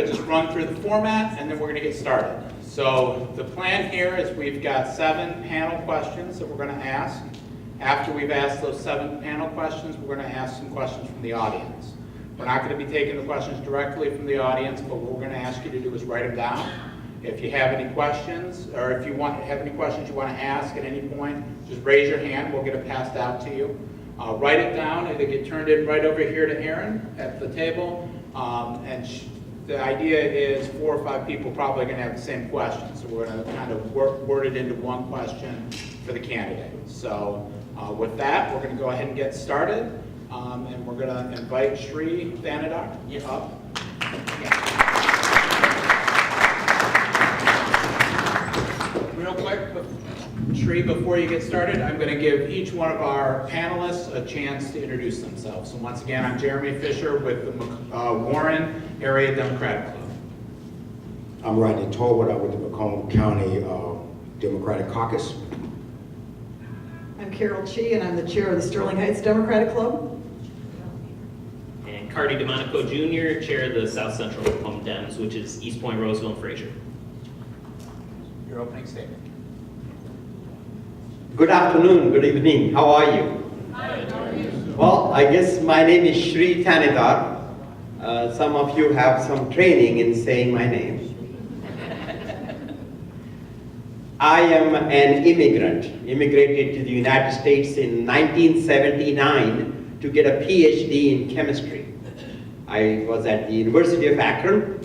to just run through the format and then we're going to get started. So the plan here is we've got 7 panel questions that we're going to ask. After we've asked those 7 panel questions, we're going to ask some questions from the audience. We're not going to be taking the questions directly from the audience, but what we're going to ask you to do is write them down. If you have any questions, or if you have any questions you want to ask at any point, just raise your hand. We'll get it passed out to you. Write it down. It'll get turned in right over here to Erin at the table. The idea is 4 or 5 people probably going to have the same question. So we're going to kind of word it into one question for the candidate. So with that, we're going to go ahead and get started. And we're going to invite Shri Thanedar up. Real quick, Shri, before you get started, I'm going to give each one of our panelists a chance to introduce themselves. So once again, I'm Jeremy Fisher with the Warren Area Democratic Club. I'm Rodney Tolbert with the Macomb County Democratic Caucus. I'm Carol Chi, and I'm the chair of the Sterling Heights Democratic Club. And Cardi DeMonico Jr., chair of the South Central Macomb Dems, which is East Point, Roseville, and Fraser. Your opening statement. Good afternoon, good evening. How are you? Hi, how are you? Well, I guess my name is Shri Thanedar. Some of you have some training in saying my name. I am an immigrant, immigrated to the United States in 1979 to get a PhD in chemistry. I was at the University of Akron.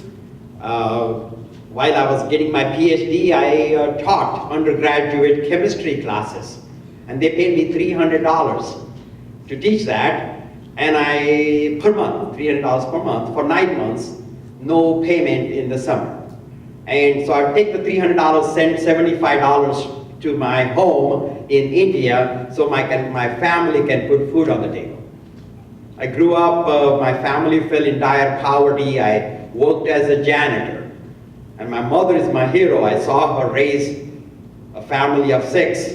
While I was getting my PhD, I taught undergraduate chemistry classes, and they paid me $300 to teach that, and per month, $300 per month for 9 months, no payment in the summer. And so I take the $300, send $75 to my home in India so my family can put food on the table. I grew up, my family fell in dire poverty. I worked as a janitor. And my mother is my hero. I saw her raise a family of 6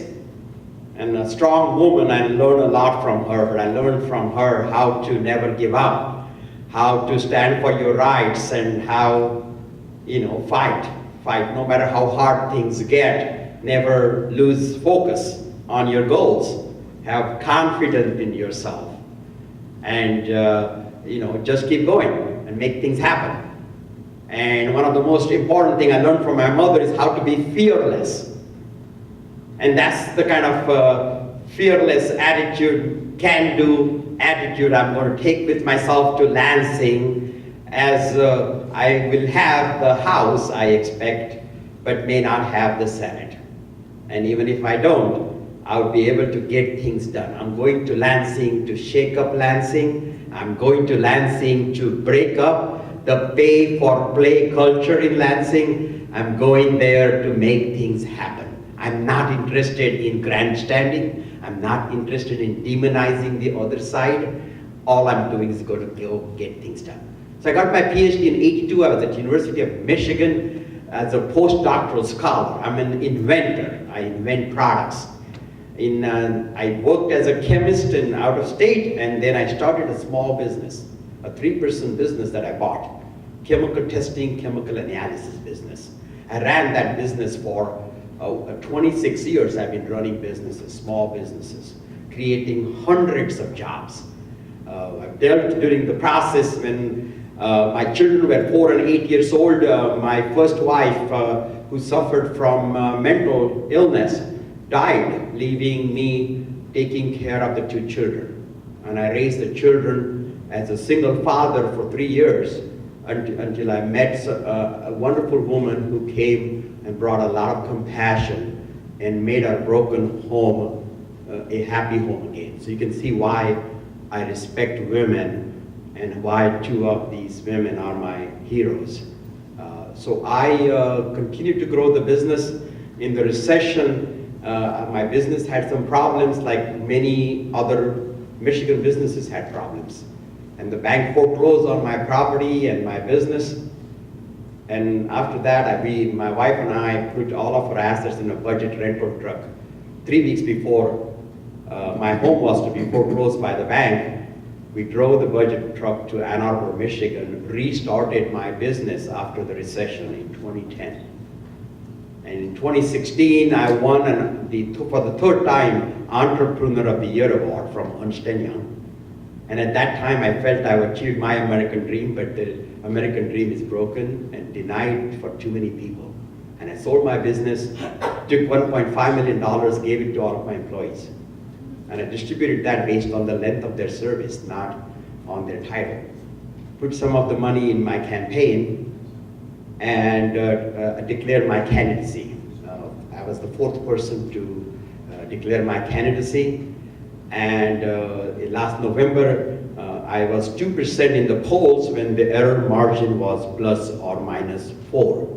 and a strong woman. I learned a lot from her. I learned from her how to never give up, how to stand for your rights, and how, fight no matter how hard things get. Never lose focus on your goals. Have confidence in yourself. And, just keep going and make things happen. And one of the most important things I learned from my mother is how to be fearless. And that's the kind of fearless attitude, can-do attitude I'm going to take with myself to Lansing, as I will have the House, I expect, but may not have the Senate. And even if I don't, I'll be able to get things done. I'm going to Lansing to shake up Lansing. I'm going to Lansing to break up the pay-for-play culture in Lansing. I'm going there to make things happen. I'm not interested in grandstanding. I'm not interested in demonizing the other side. All I'm doing is going to go get things done. So I got my PhD in '82. I was at the University of Michigan as a postdoctoral scholar. I'm an inventor. I invent products. I worked as a chemist out of state, and then I started a small business, a 3-person business that I bought. Chemical testing, chemical analysis business. I ran that business for 26 years. I've been running businesses, small businesses, creating hundreds of jobs. I've dealt during the process when my children were 4 and 8 years old. My first wife, who suffered from mental illness, died, leaving me taking care of the 2 children. And I raised the children as a single father for 3 years until I met a wonderful woman who came and brought a lot of compassion and made our broken home a happy home again. So you can see why I respect women and why 2 of these women are my heroes. So I continued to grow the business. In the recession, my business had some problems, like many other Michigan businesses had problems. And the bank foreclosed on my property and my business. And after that, my wife and I put all of our assets in a budget rental truck. 3 weeks before my home was to be foreclosed by the bank, We drove the budget truck to Ann Arbor, Michigan, restarted my business after the recession in 2010. And in 2016, I won for the third time Entrepreneur of the Year award from Ernst & Young. And at that time, I felt I achieved my American dream, but the American dream is broken and denied for too many people. And I sold my business, took $1.5 million, gave it to all of my employees. And I distributed that based on the length of their service, not on their title. Put some of the money in my campaign and declared my candidacy. I was the fourth person to declare my candidacy. And last November, I was 2% in the polls when the error margin was plus or minus 4.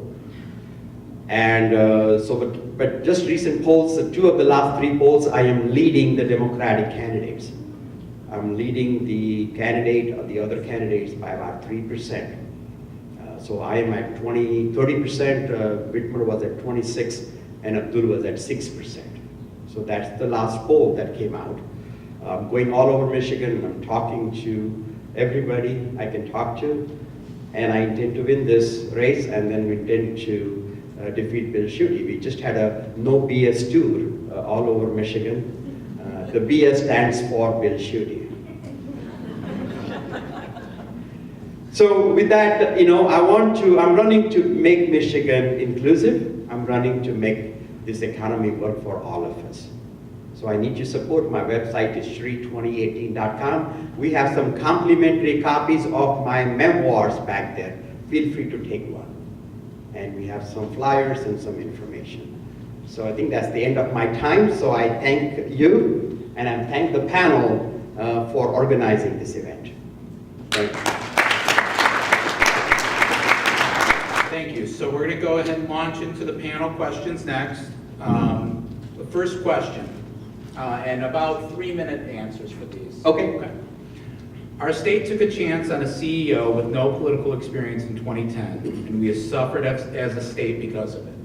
And but just recent polls, two of the last three polls, I am leading the Democratic candidates. I'm leading the candidate or the other candidates by about 3%. So I am at 30%, Whitmer was at 26, and Abdul was at 6%. So that's the last poll that came out. I'm going all over Michigan, I'm talking to everybody I can talk to, and I intend to win this race, and then we intend to defeat Bill Schuette. We just had a no BS tour all over Michigan. The BS stands for Bill Schuette. So with that, I'm running to make Michigan inclusive. I'm running to make this economy work for all of us. So I need your support. My website is Shri2018.com. We have some complimentary copies of my memoirs back there. Feel free to take one. And we have some flyers and some information. So I think that's the end of my time. So I thank you, and I thank the panel for organizing this event. Thank you. Thank you. So we're going to go ahead and launch into the panel questions next. The first question, and about 3-minute answers for these. Okay. Our state took a chance on a CEO with no political experience in 2010, and we have suffered as a state because of it.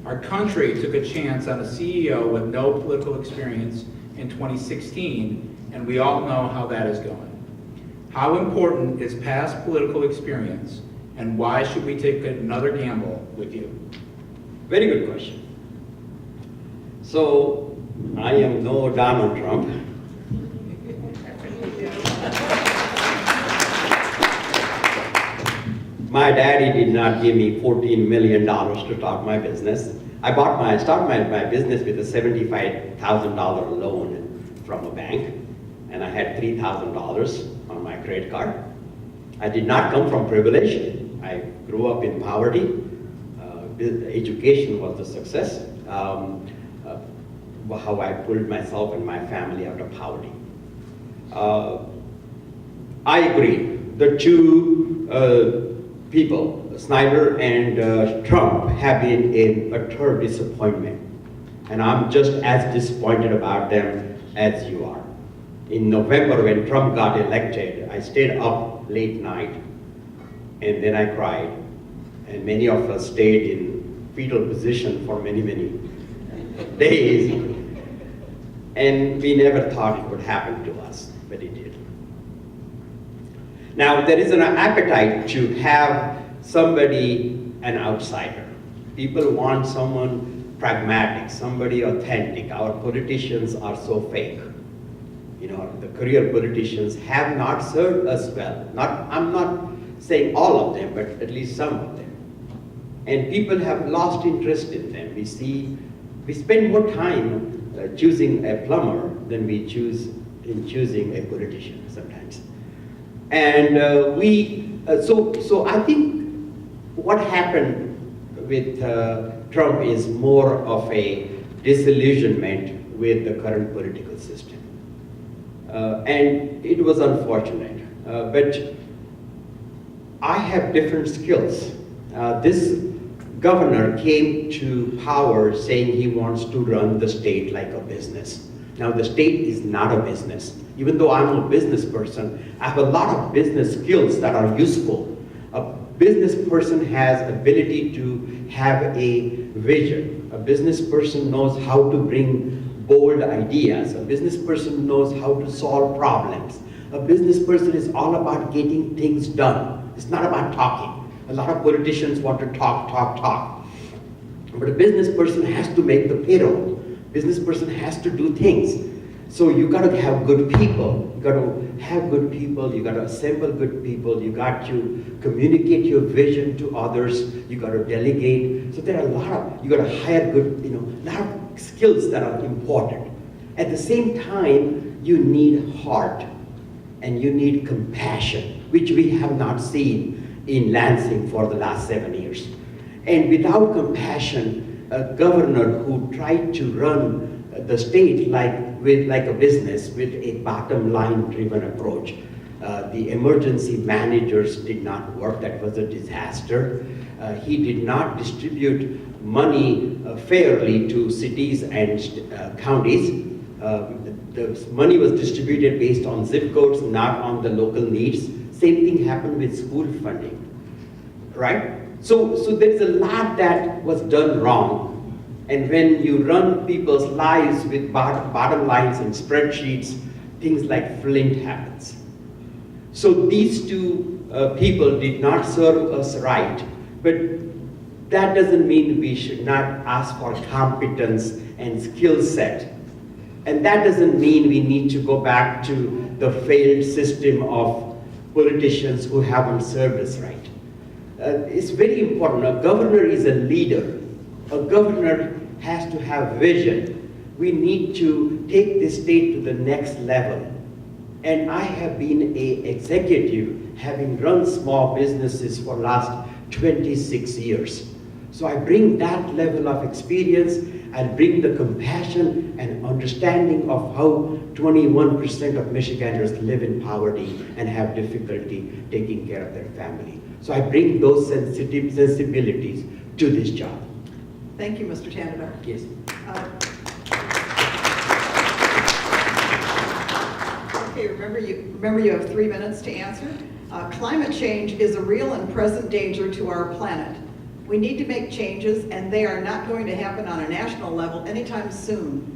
Our country took a chance on a CEO with no political experience in 2016, and we all know how that is going. How important is past political experience, and why should we take another gamble with you? Very good question. So, I am no Donald Trump. My daddy did not give me $14 million to start my business. I started my business with a $75,000 loan from a bank, and I had $3,000 on my credit card. I did not come from privilege. I grew up in poverty. Education was the success. How I pulled myself and my family out of poverty. I agree. The two people, Snyder and Trump, have been in utter disappointment. And I'm just as disappointed about them as you are. In November, when Trump got elected, I stayed up late night, and then I cried. And many of us stayed in fetal position for many, many days. And we never thought it would happen to us, but it did. Now, there is an appetite to have somebody, an outsider. People want someone pragmatic, somebody authentic. Our politicians are so fake. The career politicians have not served us well. I'm not saying all of them, but at least some of them. And people have lost interest in them. We spend more time choosing a plumber than we choose in choosing a politician sometimes. And so I think what happened with Trump is more of a disillusionment with the current political system. And it was unfortunate, but I have different skills. This governor came to power saying he wants to run the state like a business. Now, the state is not a business. Even though I'm a business person, I have a lot of business skills that are useful. A business person has ability to have a vision. A business person knows how to bring bold ideas. A business person knows how to solve problems. A business person is all about getting things done. It's not about talking. A lot of politicians want to talk, talk, talk. But a business person has to make the payroll. Business person has to do things. So you got to have good people. You got to have good people. You got to assemble good people. You got to communicate your vision to others. You got to delegate. So there are a lot of, you got to hire good, a lot of skills that are important. At the same time, you need heart and you need compassion, which we have not seen in Lansing for the last 7 years. And without compassion, a governor who tried to run the state like a business with a bottom line driven approach. The emergency managers did not work. That was a disaster. He did not distribute money fairly to cities and counties. The money was distributed based on zip codes, not on the local needs. Same thing happened with school funding, right? So there's a lot that was done wrong. And when you run people's lives with bottom lines and spreadsheets, things like Flint happens. So these two people did not serve us right, but that doesn't mean we should not ask for competence and skill set. And that doesn't mean we need to go back to the failed system of politicians who haven't served us right. It's very important. A governor is a leader. A governor has to have vision. We need to take this state to the next level. And I have been an executive, having run small businesses for the last 26 years. So I bring that level of experience and bring the compassion and understanding of how 21% of Michiganders live in poverty and have difficulty taking care of their family. So I bring those sensibilities to this job. Thank you, Mr. Thanedar. Yes. Okay, remember you have 3 minutes to answer. Climate change is a real and present danger to our planet. We need to make changes, and they are not going to happen on a national level anytime soon.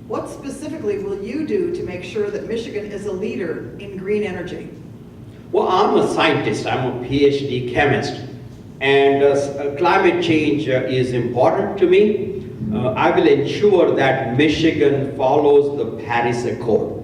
What specifically will you do to make sure that Michigan is a leader in green energy? Well, I'm a scientist. I'm a PhD chemist. And climate change is important to me. I will ensure that Michigan follows the Paris Accord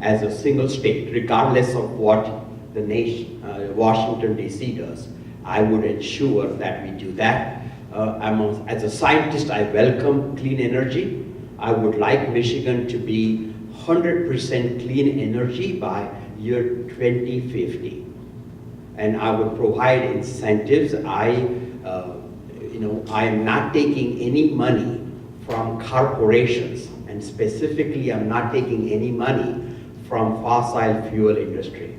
as a single state, regardless of what the nation, Washington, D.C. does. I would ensure that we do that. As a scientist, I welcome clean energy. I would like Michigan to be 100% clean energy by year 2050. And I would provide incentives. I am not taking any money from corporations, and specifically, I'm not taking any money from fossil fuel industry.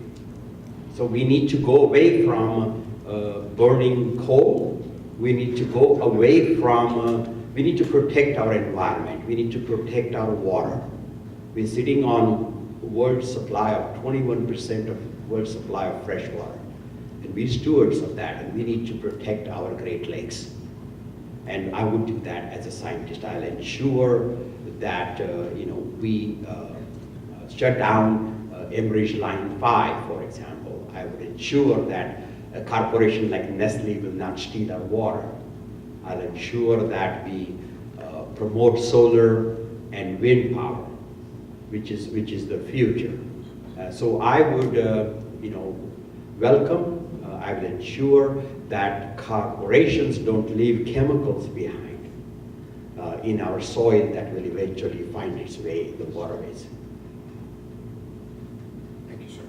So we need to go away from burning coal. We need to go away from, we need to protect our environment. We need to protect our water. We're sitting on world supply of 21% of world supply of fresh water. And we're stewards of that, and we need to protect our Great Lakes. And I would do that as a scientist. I'll ensure that we shut down Enbridge Line 5, for example. I would ensure that a corporation like Nestle will not steal our water. I'll ensure that we promote solar and wind power, which is the future. So I would, welcome. I will ensure that corporations don't leave chemicals behind in our soil that will eventually find its way in the waterways. Thank you, sir.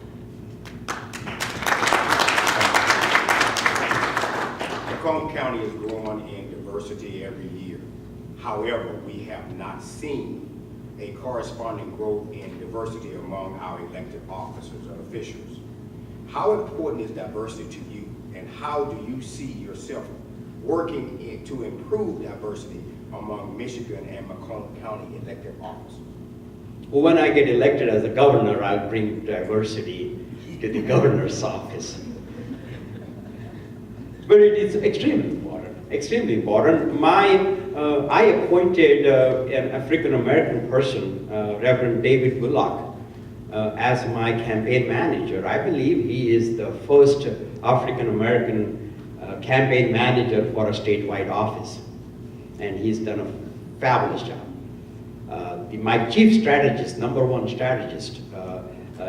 Macomb County is growing in diversity every year. However, we have not seen a corresponding growth in diversity among our elected officers and officials. How important is diversity to you, and how do you see yourself working to improve diversity among Michigan and Macomb County elected officers? Well, when I get elected as a governor, I'll bring diversity to the governor's office. But it is extremely important, extremely important. I appointed an African-American person, Reverend David Bullock, as my campaign manager. I believe he is the first African-American campaign manager for a statewide office. And he's done a fabulous job. My chief strategist, number one strategist,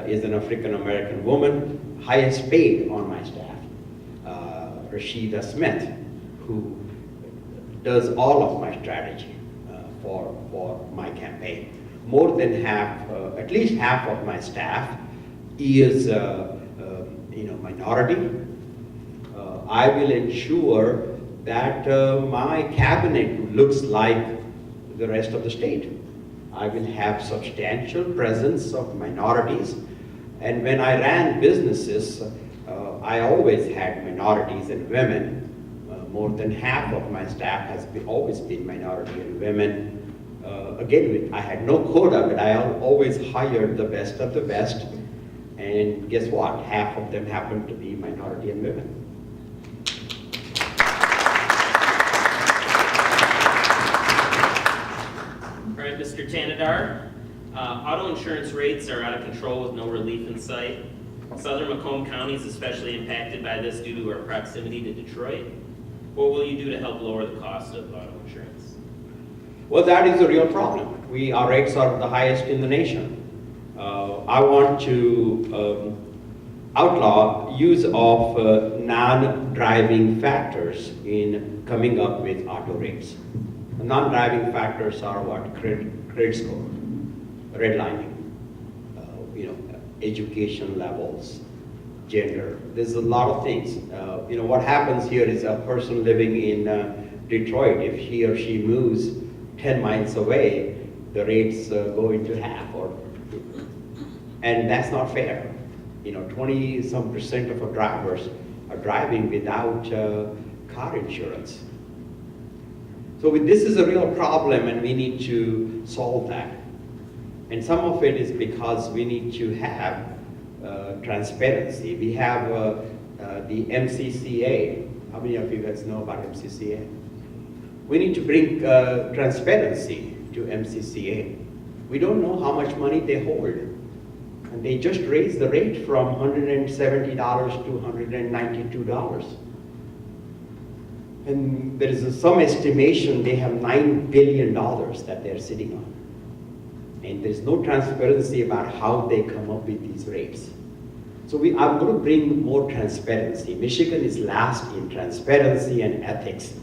is an African-American woman, highest paid on my staff, Rashida Smith, who does all of my strategy for my campaign. More than half, at least half of my staff is minority. I will ensure that my cabinet looks like the rest of the state. I will have substantial presence of minorities. And when I ran businesses, I always had minorities and women. More than half of my staff has always been minority and women. Again, I had no quota, but I always hired the best of the best. And guess what? Half of them happened to be minority and women. All right, Mr. Thanedar, auto insurance rates are out of control with no relief in sight. Southern Macomb County is especially impacted by this due to our proximity to Detroit. What will you do to help lower the cost of auto insurance? Well, that is a real problem. Our rates are the highest in the nation. I want to outlaw use of non-driving factors in coming up with auto rates. Non-driving factors are what? Credit score, redlining, education levels, gender. There's a lot of things. What happens here is a person living in Detroit, if he or she moves 10 miles away, the rates go into half, and that's not fair. 20-some% of our drivers are driving without car insurance. So this is a real problem, and we need to solve that. And some of it is because we need to have transparency. We have the MCCA. How many of you guys know about MCCA? We need to bring transparency to MCCA. We don't know how much money they hold. And they just raised the rate from $170 to $192. And there is some estimation they have $9 billion that they're sitting on. And there's no transparency about how they come up with these rates. So I'm going to bring more transparency. Michigan is last in transparency and ethics.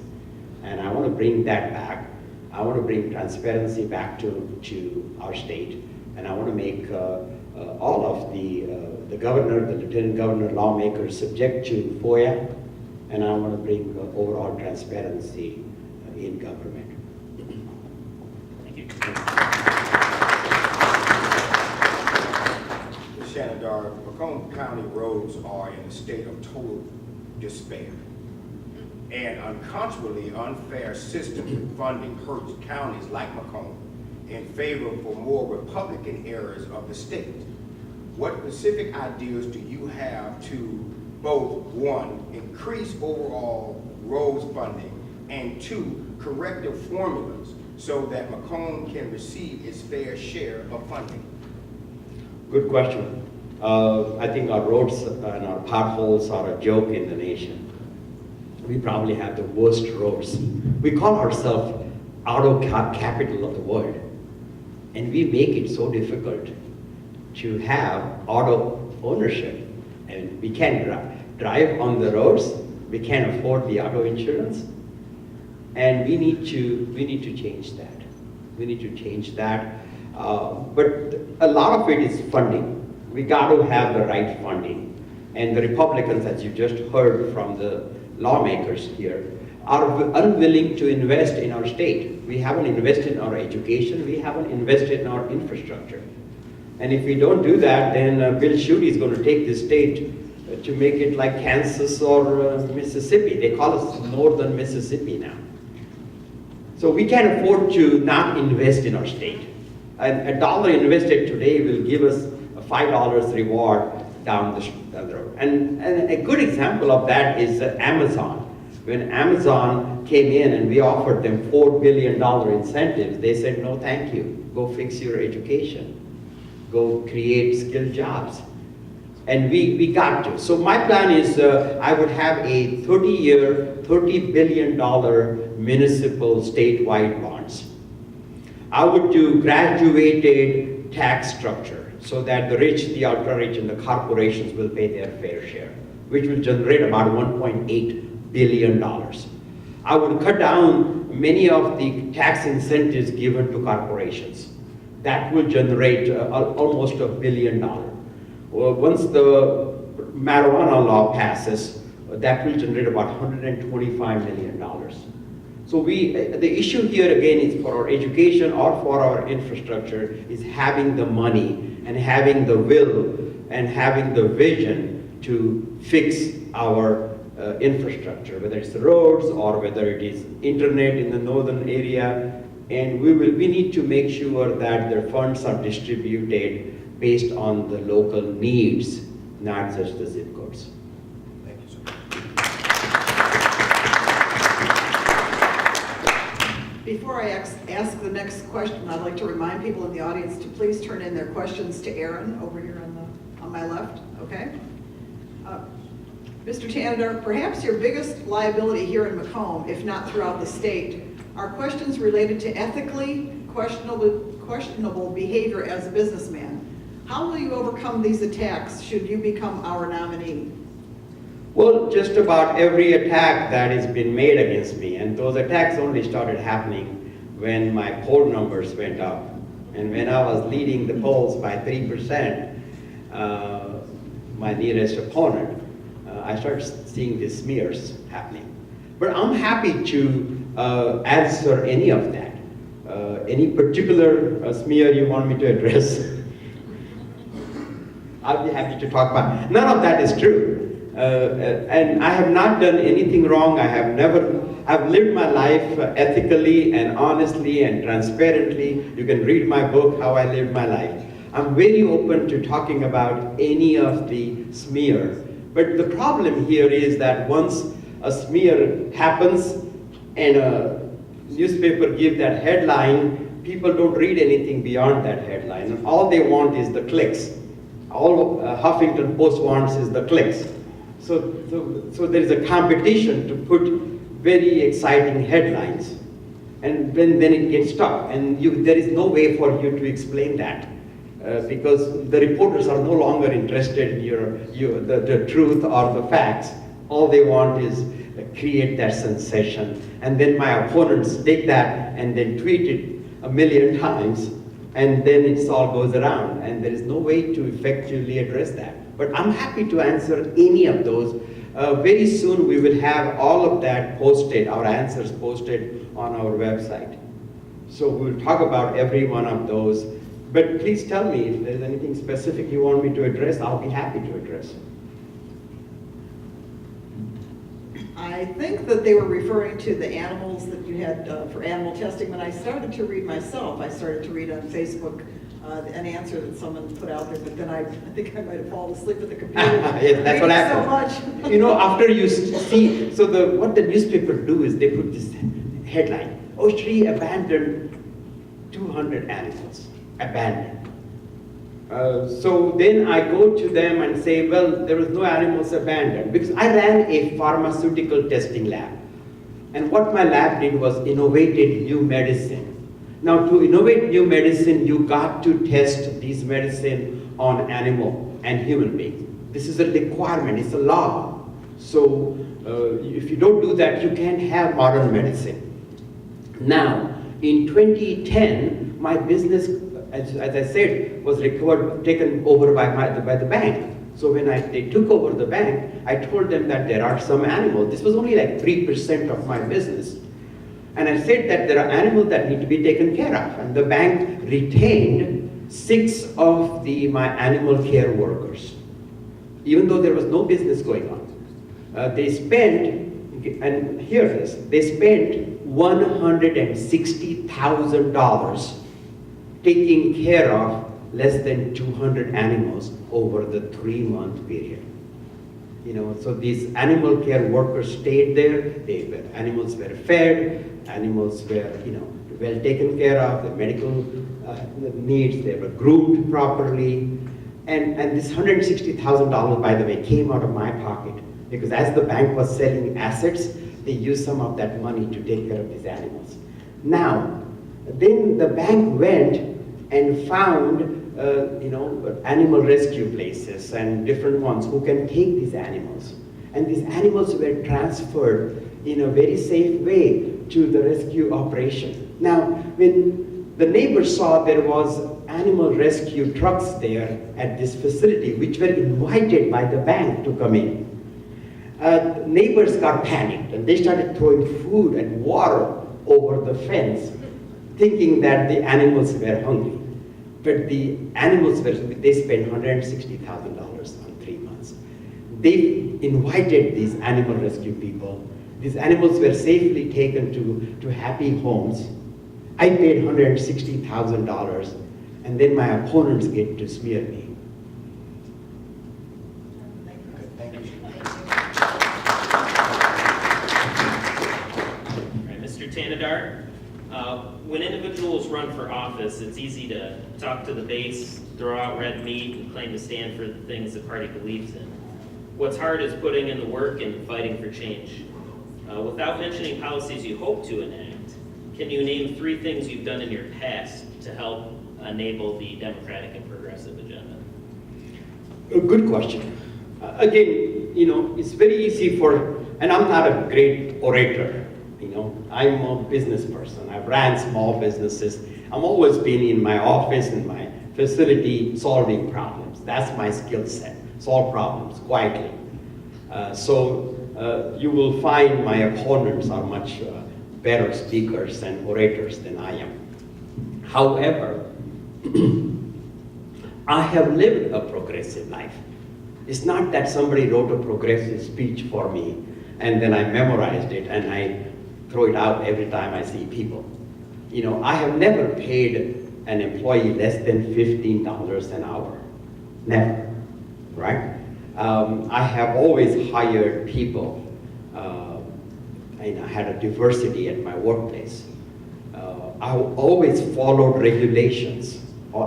And I want to bring that back. I want to bring transparency back to our state. And I want to make all of the governor, the lieutenant governor, lawmakers subject to FOIA. And I want to bring overall transparency in government. Thank you. Thanedar, Macomb County roads are in a state of total despair. An unconscionably unfair system of funding hurts counties like Macomb in favor for more Republican areas of the state. What specific ideas do you have to both, one, increase overall roads funding, and two, corrective formulas so that Macomb can receive its fair share of funding? Good question. I think our roads and our potholes are a joke in the nation. We probably have the worst roads. We call ourselves auto capital of the world. And we make it so difficult to have auto ownership. And we can't drive on the roads. We can't afford the auto insurance. And we need to change that. We need to change that. But a lot of it is funding. We got to have the right funding. And the Republicans, as you just heard from the lawmakers here, are unwilling to invest in our state. We haven't invested in our education. We haven't invested in our infrastructure. And if we don't do that, then Bill Shri is going to take this state to make it like Kansas or Mississippi. They call us northern Mississippi now. So we can't afford to not invest in our state. And a dollar invested today will give us a $5 reward down the road. And a good example of that is Amazon. When Amazon came in and we offered them $4 billion incentives, they said, no, thank you. Go fix your education. go create skilled jobs. And we got to. So my plan is I would have a 30-year, $30 billion municipal statewide bonds. I would do graduated tax structure so that the rich, the ultra-rich, and the corporations will pay their fair share, which will generate about $1.8 billion. I would cut down many of the tax incentives given to corporations. That will generate almost $1 billion. Once the marijuana law passes, that will generate about $125 million. So the issue here again is for our education or for our infrastructure is having the money and having the will and having the vision to fix our infrastructure, whether it's the roads or whether it is internet in the northern area. And we need to make sure that the funds are distributed based on the local needs, not just the zip codes. Thank you, sir. Before I ask the next question, I'd like to remind people in the audience to please turn in their questions to Aaron over here on my left, okay? Mr. Thanedar, perhaps your biggest liability here in Macomb, if not throughout the state, are questions related to ethically questionable behavior as a businessman. How will you overcome these attacks should you become our nominee? Well, just about every attack that has been made against me, and those attacks only started happening when my poll numbers went up. And when I was leading the polls by 3%, my nearest opponent, I started seeing these smears happening. But I'm happy to answer any of that. Any particular smear you want me to address? I'll be happy to talk about. None of that is true. And I have not done anything wrong. I've lived my life ethically and honestly and transparently. You can read my book, How I Lived My Life. I'm very open to talking about any of the smear. But the problem here is that once a smear happens and a newspaper gives that headline, people don't read anything beyond that headline. And all they want is the clicks. All Huffington Post wants is the clicks. So there is a competition to put very exciting headlines. And then it gets stuck. And there is no way for you to explain that. Because the reporters are no longer interested in the truth or the facts. All they want is create that sensation. And then my opponents take that and then tweet it 1 million times, and then it all goes around. And there is no way to effectively address that. But I'm happy to answer any of those. Very soon we will have all of that posted, our answers posted on our website. So we'll talk about every one of those. But please tell me if there's anything specific you want me to address, I'll be happy to address. I think that they were referring to the animals that you had for animal testing. When I started to read myself, I started to read on Facebook an answer that someone put out there, but then I think I might have fallen asleep at the computer. Yes, that's what happens. So much. You know, after you see, so what the newspaper do is they put this headline, oh, Shri abandoned 200 animals. Abandoned. So then I go to them and say, well, there was no animals abandoned, because I ran a pharmaceutical testing lab. And what my lab did was innovated new medicine. Now to innovate new medicine, you got to test these medicine on animal and human beings. This is a requirement, it's a law. So if you don't do that, you can't have modern medicine. Now, in 2010, my business, as I said, was taken over by the bank. So when they took over the bank, I told them that there are some animals. This was only like 3% of my business. And I said that there are animals that need to be taken care of. And the bank retained 6 of my animal care workers, even though there was no business going on. They spent, and here it is, they spent $160,000 taking care of less than 200 animals over the 3-month period. You know, so these animal care workers stayed there, animals were fed, animals were, well taken care of, the medical the needs. They were groomed properly. And this $160,000, by the way, came out of my pocket, because as the bank was selling assets, they used some of that money to take care of these animals. Now, then the bank went and found animal rescue places and different ones who can take these animals. And these animals were transferred in a very safe way to the rescue operation. Now, when the neighbors saw there was animal rescue trucks there at this facility, which were invited by the bank to come in, neighbors got panicked and they started throwing food and water over the fence, thinking that the animals were hungry. But the animals they spent $160,000 on 3 months. They invited these animal rescue people. These animals were safely taken to happy homes. I paid $160,000, and then my opponents get to smear me. Thank you. All right, Mr. Thanedar, when individuals run for office, it's easy to talk to the base, throw out red meat, and claim to stand for the things the party believes in. What's hard is putting in the work and fighting for change. Without mentioning policies you hope to enact, can you name 3 things you've done in your past to help enable the democratic and progressive agenda? A good question. Again, it's very easy and I'm not a great orator. I'm a business person. I've ran small businesses. I've always been in my office, in my facility, solving problems. That's my skill set, solve problems quietly. You will find my opponents are much better speakers and orators than I am. However, I have lived a progressive life. It's not that somebody wrote a progressive speech for me and then I memorized it and I throw it out every time I see people. I have never paid an employee less than $15 an hour. Never, right? I have always hired people. I had a diversity at my workplace. I always followed regulations.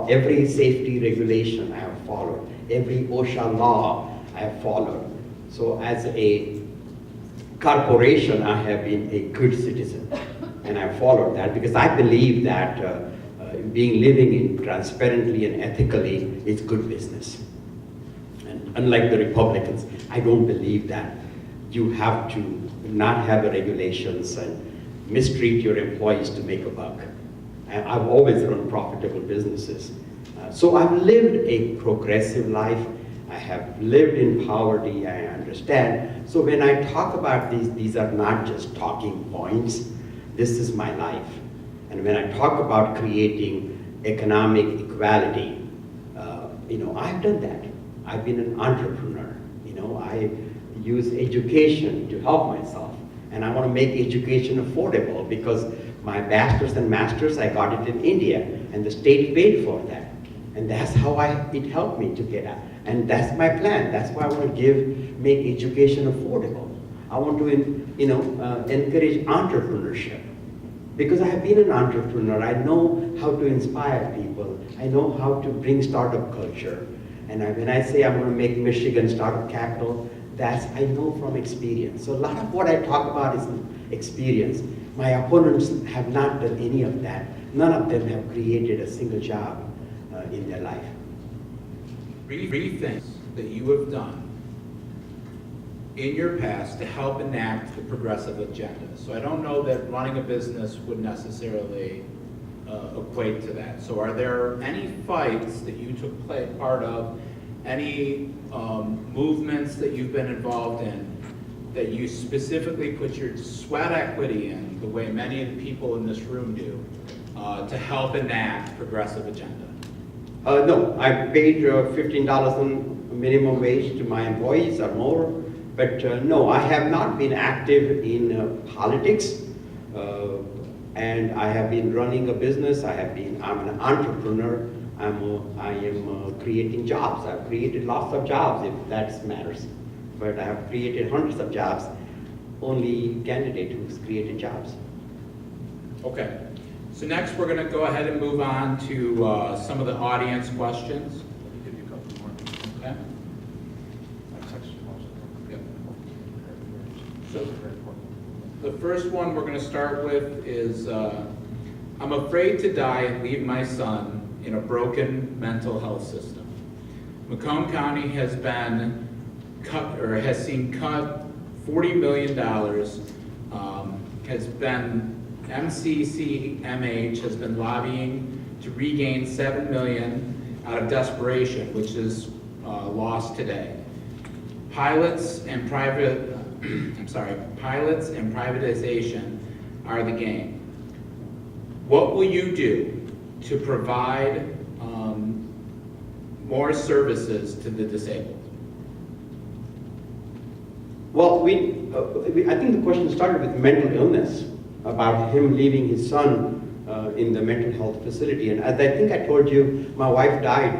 Every safety regulation I have followed. Every OSHA law I have followed. So as a corporation, I have been a good citizen. And I followed that because I believe that living in transparently and ethically is good business. And unlike the Republicans, I don't believe that you have to not have the regulations and mistreat your employees to make a buck. I've always run profitable businesses. So I've lived a progressive life. I have lived in poverty, I understand. So when I talk about these are not just talking points. This is my life. And when I talk about creating economic equality, I've done that. I've been an entrepreneur. I use education to help myself. And I want to make education affordable because my bachelor's and master's, I got it in India, and the state paid for that. And that's how it helped me to get out. And that's my plan. That's why I want to make education affordable. I want to, encourage entrepreneurship. Because I have been an entrepreneur, I know how to inspire people. I know how to bring startup culture. And when I say I'm going to make Michigan startup capital, I know from experience. So a lot of what I talk about is experience. My opponents have not done any of that. None of them have created a single job in their life. 3 things that you have done in your past to help enact the progressive agenda. So I don't know that running a business would necessarily equate to that. So are there any fights that you took part of, any movements that you've been involved in that you specifically put your sweat equity in, the way many of the people in this room do, to help enact progressive agenda? No, I paid $15 on minimum wage to my employees or more, but no, I have not been active in politics, and I have been running a business. I'm an entrepreneur. I am creating jobs. I've created lots of jobs, if that matters, but I have created hundreds of jobs. Only candidate who's created jobs. Okay, So next, we're going to go ahead and move on to some of the audience questions. Give you a couple more. Okay? Yep. So the first one we're going to start with is, I'm afraid to die and leave my son in a broken mental health system. Macomb County has been cut, or has seen cut $40 million, has been, MCCMH has been lobbying to regain $7 million out of desperation, which is lost today. Pilots and privatization are the game. What will you do to provide more services to the disabled? Well, I think the question started with mental illness, about him leaving his son in the mental health facility. And as I think I told you, my wife died,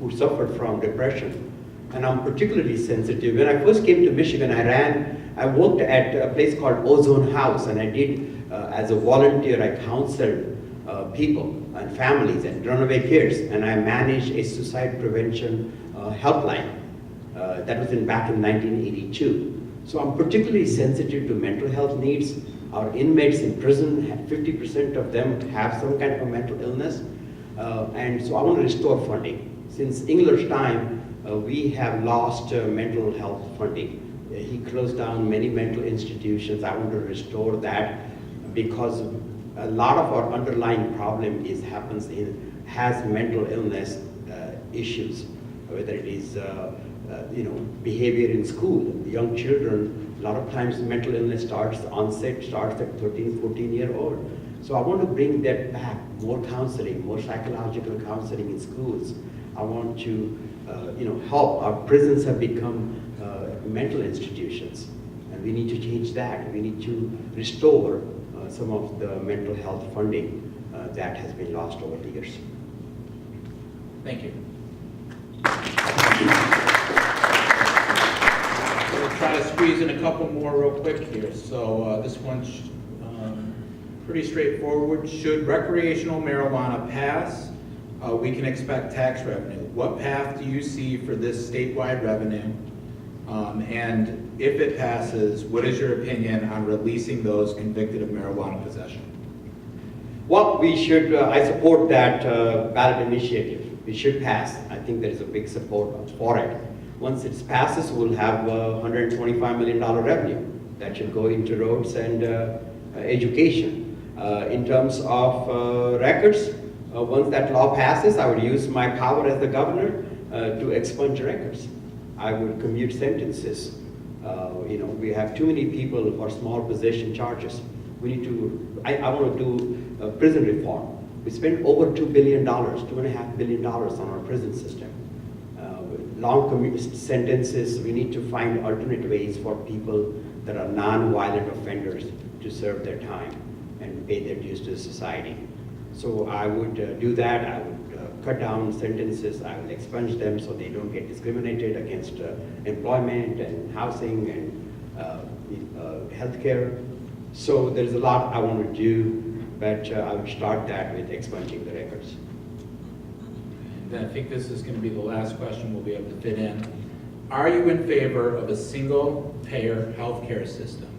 who suffered from depression. And I'm particularly sensitive. When I first came to Michigan, I worked at a place called Ozone House, and I did, as a volunteer, I counseled people and families and runaway kids, and I managed a suicide prevention helpline. That was back in 1982. So I'm particularly sensitive to mental health needs. Our inmates in prison, 50% of them have some kind of a mental illness. And so I want to restore funding. Since English time, we have lost mental health funding. He closed down many mental institutions. I want to restore that because a lot of our underlying problem has mental illness issues, whether it is behavior in school. Young children, a lot of times mental illness onset starts at 13, 14-year-old. So I want to bring that back, more counseling, more psychological counseling in schools. I want to help. Our prisons have become mental institutions, and we need to change that. We need to restore some of the mental health funding that has been lost over the years. Thank you. We'll try to squeeze in a couple more real quick here. So this one's pretty straightforward. Should recreational marijuana pass, we can expect tax revenue. What path do you see for this statewide revenue? And if it passes, what is your opinion on releasing those convicted of marijuana possession? Well, I support that ballot initiative. It should pass. I think there is a big support for it. Once it passes, we'll have $125 million revenue that should go into roads and education. In terms of records, once that law passes, I would use my power as the governor to expunge records. I would commute sentences. We have too many people for small possession charges. I want to do prison reform. We spend over $2 billion, $2.5 billion on our prison system. Long commute sentences, we need to find alternate ways for people that are non-violent offenders to serve their time and pay their dues to society. So I would do that. I would cut down sentences. I will expunge them so they don't get discriminated against employment and housing and healthcare. So there's a lot I want to do, but I would start that with expunging the records. And I think this is going to be the last question we'll be able to fit in. Are you in favor of a single-payer healthcare system?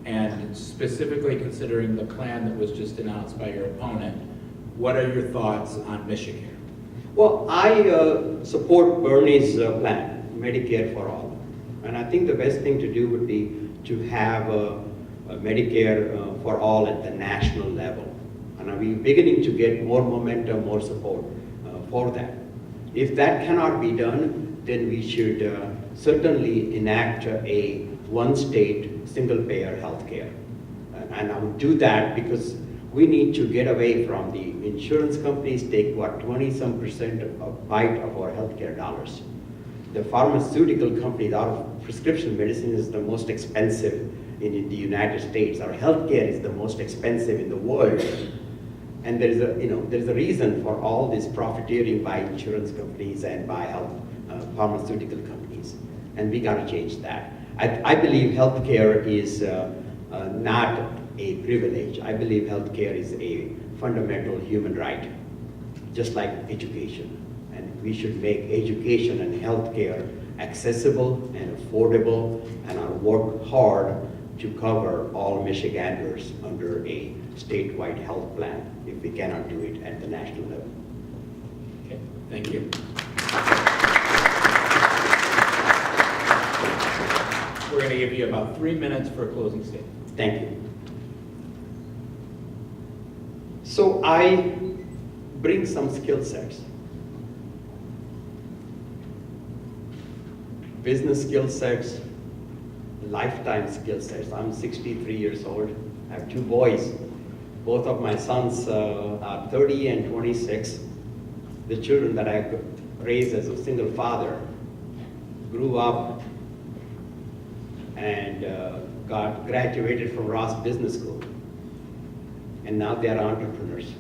And specifically considering the plan that was just announced by your opponent, what are your thoughts on Michigan? Well, I support Bernie's plan, Medicare for all. And I think the best thing to do would be to have a Medicare for all at the national level. And we're beginning to get more momentum, more support for that. If that cannot be done, then we should certainly enact a one-state, single-payer healthcare. And I would do that because we need to get away from the insurance companies take 20-some% of bite of our healthcare dollars. The pharmaceutical companies, our prescription medicine is the most expensive in the United States. Our healthcare is the most expensive in the world. And there's a reason for all this profiteering by insurance companies and by pharmaceutical companies. And we got to change that. I believe healthcare is not a privilege. I believe healthcare is a fundamental human right, just like education. And we should make education and healthcare accessible and affordable, and I'll work hard to cover all Michiganders under a statewide health plan if we cannot do it at the national level. Okay, thank you. We're going to give you about 3 minutes for a closing statement. Thank you. So I bring some skill sets. Business skill sets, lifetime skill sets. I'm 63 years old. I have 2 boys. Both of my sons are 30 and 26. The children that I raised as a single father grew up and graduated from Ross Business School. And now they are entrepreneurs.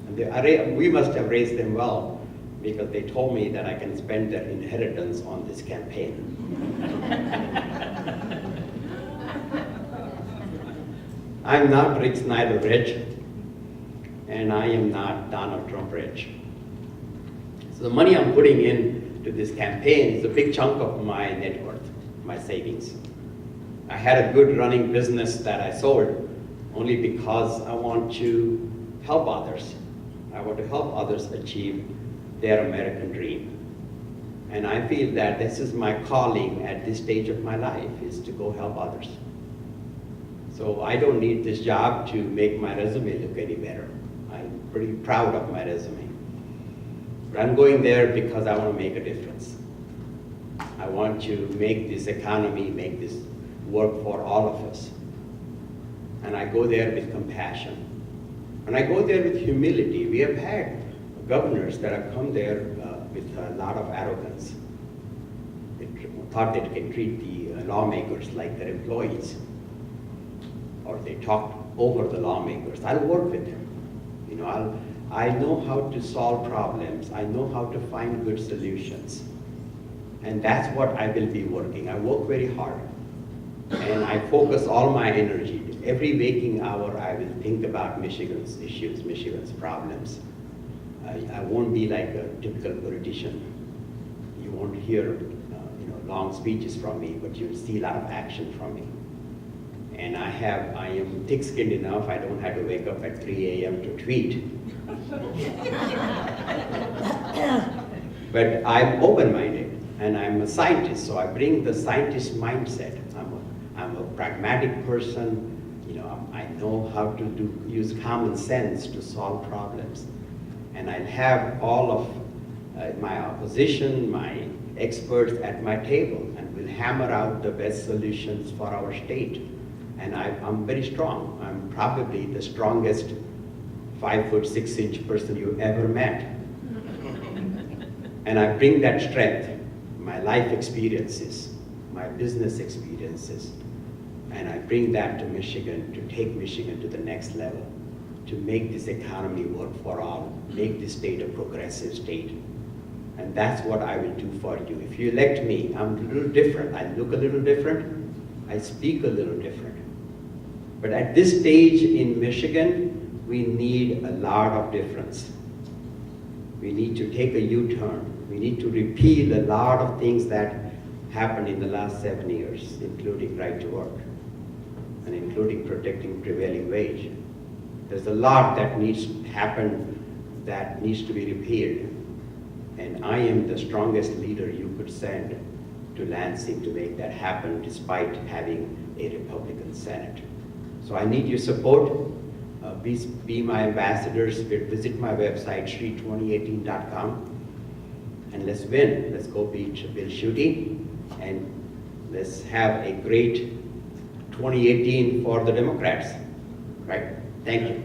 And we must have raised them well, because they told me that I can spend their inheritance on this campaign. I'm not Rick Snyder rich, and I am not Donald Trump rich. So the money I'm putting into this campaign is a big chunk of my net worth, my savings. I had a good running business that I sold only because I want to help others. I want to help others achieve their American dream. And I feel that this is my calling at this stage of my life, is to go help others. So I don't need this job to make my resume look any better. I'm pretty proud of my resume. But I'm going there because I want to make a difference. I want to make this economy, make this work for all of us. And I go there with compassion. And I go there with humility. We have had governors that have come there with a lot of arrogance. They thought they can treat the lawmakers like their employees, or they talked over the lawmakers. I'll work with them. You know, I know how to solve problems. I know how to find good solutions. And that's what I will be working. I work very hard. And I focus all my energy. Every waking hour, I will think about Michigan's issues, Michigan's problems. I won't be like a typical politician. You won't hear long speeches from me, but you'll see a lot of action from me. And I am thick-skinned enough, I don't have to wake up at 3 a.m. to tweet. But I'm open-minded, and I'm a scientist, so I bring the scientist mindset. I'm a pragmatic person. I know how to use common sense to solve problems. And I'll have all of my opposition, my experts at my table, and we'll hammer out the best solutions for our state. And I'm very strong. I'm probably the strongest 5'6" person you ever met. And I bring that strength, my life experiences, my business experiences, and I bring that to Michigan, to take Michigan to the next level, to make this economy work for all, make this state a progressive state. And that's what I will do for you. If you elect me, I'm a little different. I look a little different. I speak a little different. But at this stage in Michigan, we need a lot of difference. We need to take a U-turn. We need to repeal a lot of things that happened in the last 7 years, including right to work, and including protecting prevailing wage. There's a lot that needs to happen, that needs to be repealed. And I am the strongest leader you could send to Lansing to make that happen, despite having a Republican Senate. So I need your support. Be my ambassadors. Visit my website, Shri2018.com. And let's win. Let's go beat Bill Schuette, and let's have a great 2018 for the Democrats. Right? Thank you.